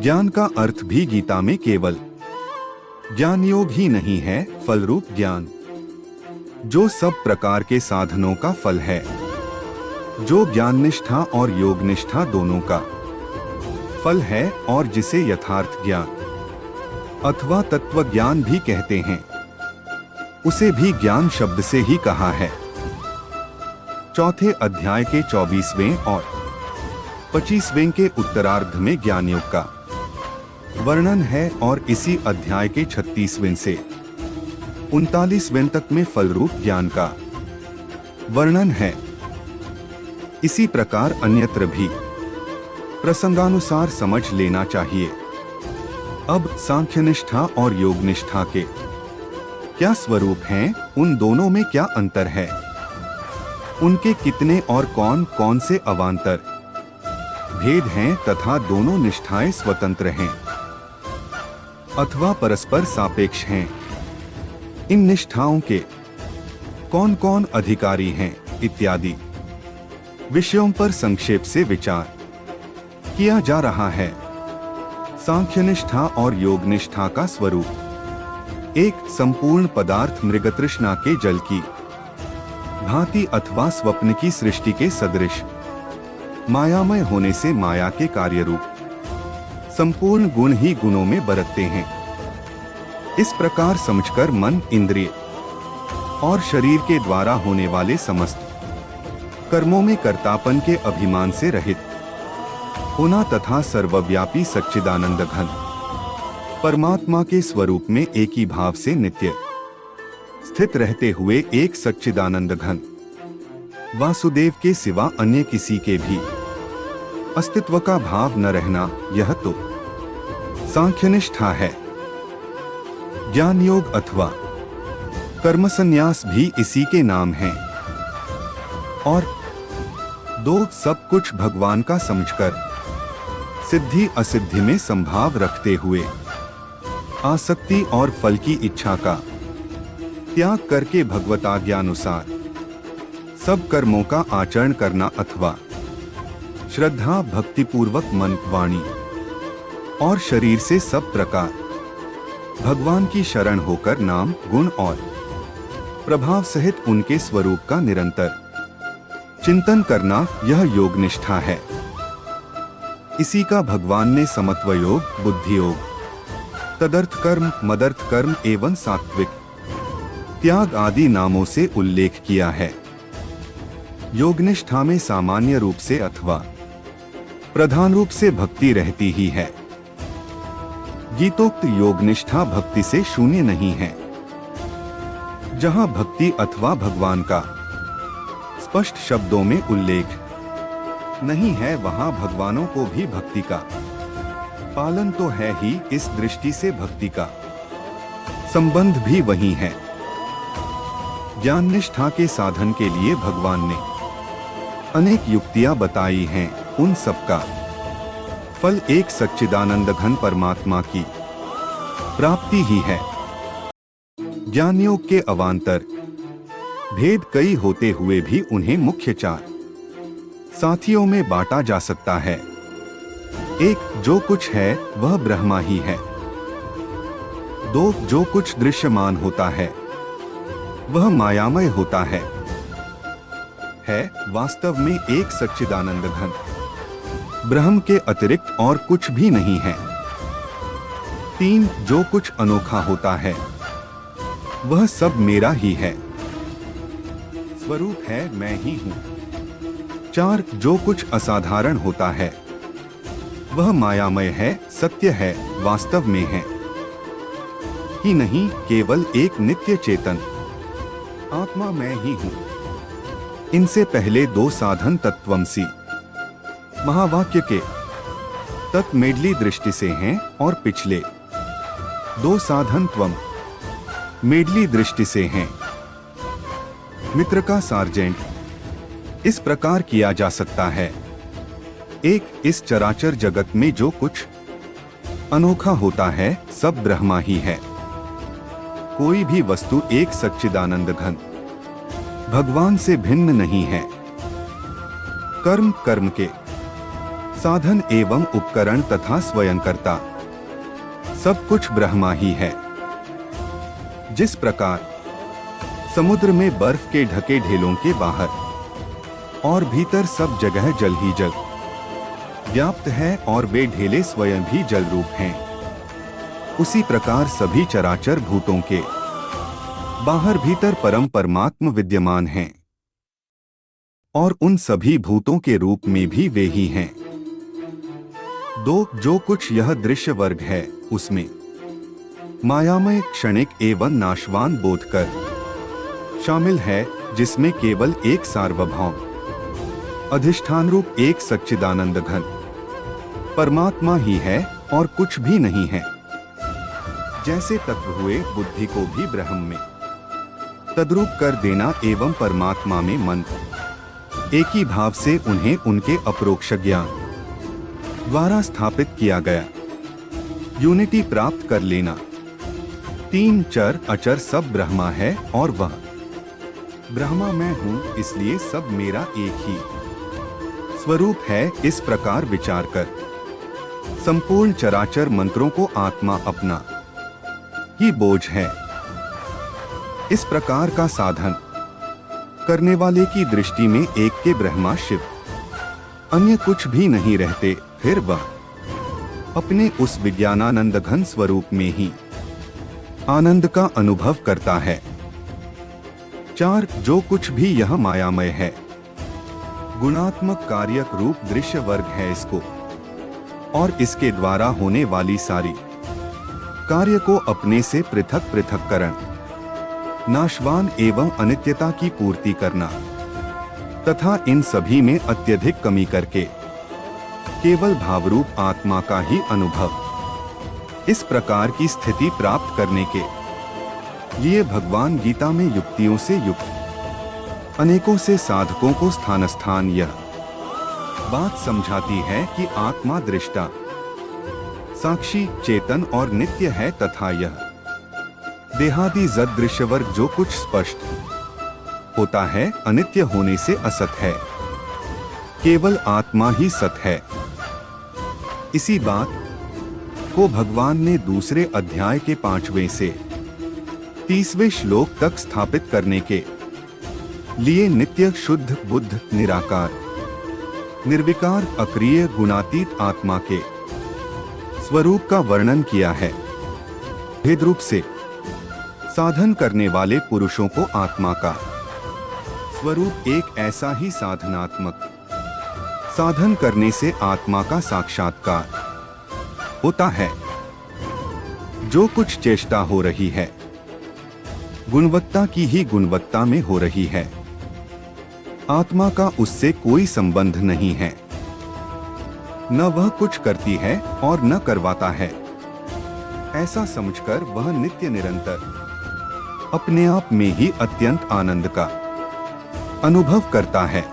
ज्ञान का अर्थ भी गीता में केवल ज्ञान योग ही नहीं है, फलरूप ज्ञान जो सब प्रकार के साधनों का फल है, जो ज्ञान निष्ठा और योग निष्ठा दोनों का फल है और जिसे यथार्थ ज्ञान अथवा तत्व ज्ञान भी कहते हैं, उसे भी ज्ञान शब्द से ही कहा है। चौथे अध्याय के 24वें और 25वें के उत्तरार्ध में ज्ञान योग का वर्णन है और इसी अध्याय के 36वें से 39वें तक में फलरूप ज्ञान का वर्णन है। इसी प्रकार अन्यत्र भी प्रसंगानुसार समझ लेना चाहिए। अब सांख्य निष्ठा और योग निष्ठा के क्या स्वरूप हैं, उन दोनों में क्या अंतर है, उनके कितने और कौन कौन से अवांतर भेद हैं तथा दोनों निष्ठाएं स्वतंत्र हैं अथवा परस्पर सापेक्ष हैं, इन निष्ठाओं के कौन कौन अधिकारी हैं इत्यादि विषयों पर संक्षेप से विचार किया जा रहा है। सांख्य निष्ठा और योग निष्ठा का स्वरूप एक संपूर्ण पदार्थ मृगतृष्णा के जल की भांति अथवा स्वप्न की सृष्टि के सदृश मायामय होने से माया के कार्य रूप संपूर्ण गुण ही गुणों में बरतते हैं। इस प्रकार समझकर मन, इंद्रिय और शरीर के द्वारा होने वाले समस्त कर्मों में कर्तापन के अभिमान से रहित होना तथा सर्वव्यापी सच्चिदानंद घन परमात्मा के स्वरूप में एक ही भाव से नित्य स्थित रहते हुए एक सच्चिदानंद घन वासुदेव के सिवा अन्य किसी के भी अस्तित्व का भाव न रहना, यह तो सांख्यनिष्ठा है। ज्ञान योग अथवा कर्म संन्यास भी इसी के नाम है और दो सब कुछ भगवान का समझकर सिद्धि असिद्धि में संभाव रखते हुए आसक्ति और फल की इच्छा का त्याग करके भगवताज्ञानुसार सब कर्मों का आचरण करना अथवा श्रद्धा भक्ति पूर्वक मन, वाणी और शरीर से सब प्रकार भगवान की शरण होकर नाम, गुण और प्रभाव सहित उनके स्वरूप का निरंतर चिंतन करना, यह योग निष्ठा है। इसी का भगवान ने समत्व योग, बुद्धि योग, तदर्थ कर्म, मदर्थ कर्म एवं सात्विक त्याग आदि नामों से उल्लेख किया है। योगनिष्ठा में सामान्य रूप से अथवा प्रधान रूप से भक्ति रहती ही है। गीतोक्त योगनिष्ठा भक्ति से शून्य नहीं है। जहां भक्ति अथवा भगवान का स्पष्ट शब्दों में उल्लेख नहीं है, वहां भगवानों को भी भक्ति का पालन तो है ही। इस दृष्टि से भक्ति का संबंध भी वही है। ज्ञान निष्ठा के साधन के लिए भगवान ने अनेक युक्तियां बताई हैं। उन सबका फल एक सच्चिदानंद घन परमात्मा की प्राप्ति ही है। ज्ञान योग के अवांतर भेद कई होते हुए भी उन्हें मुख्य चार साथियों में बांटा जा सकता है। एक, जो कुछ है वह ब्रह्मा ही है। दो, जो कुछ दृश्यमान होता है वह मायामय होता है वास्तव में एक सच्चिदानंद घन ब्रह्म के अतिरिक्त और कुछ भी नहीं है। तीन, जो कुछ अनोखा होता है वह सब मेरा ही है, स्वरूप है, मैं ही हूँ। चार, जो कुछ असाधारण होता है वह मायामय है, सत्य है, वास्तव में है ही नहीं, केवल एक नित्य चेतन आत्मा मैं ही हूँ। इनसे पहले दो साधन तत्वमसि महावाक्य के तत्मेडली दृष्टि से हैं और पिछले दो साधन त्वम मेडली दृष्टि से हैं। मित्र का सार्जेंट इस प्रकार किया जा सकता है। एक, इस चराचर जगत में जो कुछ अनोखा होता है सब ब्रह्मा ही है। कोई भी वस्तु एक सच्चिदानंद घन भगवान से भिन्न नहीं है। कर्म, कर्म के साधन एवं उपकरण तथा स्वयंकर्ता सब कुछ ब्रह्मा ही है। जिस प्रकार समुद्र में बर्फ के ढके ढेलों के बाहर और भीतर सब जगह जल ही जल व्याप्त है और वे ढेले स्वयं भी जल रूप हैं, उसी प्रकार सभी चराचर भूतों के बाहर भीतर परम परमात्म विद्यमान हैं और उन सभी भूतों के रूप में भी वे ही हैं। जो कुछ यह दृश्य वर्ग है उसमें मायामय क्षणिक एवं नाशवान बोध कर शामिल है, जिसमें केवल एक सार्वभौम अधिष्ठान रूप एक सच्चिदानंद घन परमात्मा ही है और कुछ भी नहीं है। जैसे तत्व हुए बुद्धि को भी ब्रह्म में तद्रूप कर देना एवं परमात्मा में मन एक ही भाव से उन्हें उनके अपरोक्ष ज्ञान द्वारा स्थापित किया गया, यूनिटी प्राप्त कर लेना। तीन चर अचर सब ब्रह्मा है और वह ब्रह्मा मैं हूँ, इसलिए सब मेरा एक ही स्वरूप है। इस प्रकार विचार कर संपूर्ण चराचर मंत्रों को आत्मा अपना ही बोझ है। इस प्रकार का साधन करने वाले की दृष्टि में एक के ब्रह्मा शिव अन्य कुछ भी नहीं रहते। फिर वह अपने उस विज्ञानानंद घन स्वरूप में ही आनंद का अनुभव करता है। चार जो कुछ भी यह मायामय है गुणात्मक कार्यक रूप दृश्य वर्ग है, इसको और इसके द्वारा होने वाली सारी कार्य को अपने से पृथक पृथक्करण नाशवान एवं अनित्यता की पूर्ति करना तथा इन सभी में अत्यधिक कमी करके केवल भावरूप आत्मा का ही अनुभव। इस प्रकार की स्थिति प्राप्त करने के लिए भगवान गीता में युक्तियों से युक्त अनेकों से साधकों को स्थान स्थान यह बात समझाती है कि आत्मा दृष्टा साक्षी चेतन और नित्य है तथा यह देहादि जद दृश्य वर्ग जो कुछ स्पष्ट होता है अनित्य होने से असत है, केवल आत्मा ही सत है। इसी बात को भगवान ने दूसरे अध्याय के 5वें से 30वें श्लोक तक स्थापित करने के लिए नित्य शुद्ध बुद्ध निराकार निर्विकार अक्रिय गुणातीत आत्मा के स्वरूप का वर्णन किया है। भेद रूप से साधन करने वाले पुरुषों को आत्मा का स्वरूप एक ऐसा ही साधनात्मक साधन करने से आत्मा का साक्षात्कार होता है। जो कुछ चेष्टा हो रही है गुणवत्ता की ही गुणवत्ता में हो रही है, आत्मा का उससे कोई संबंध नहीं है। न वह कुछ करती है और न करवाता है। ऐसा समझकर वह नित्य निरंतर अपने आप में ही अत्यंत आनंद का अनुभव करता है।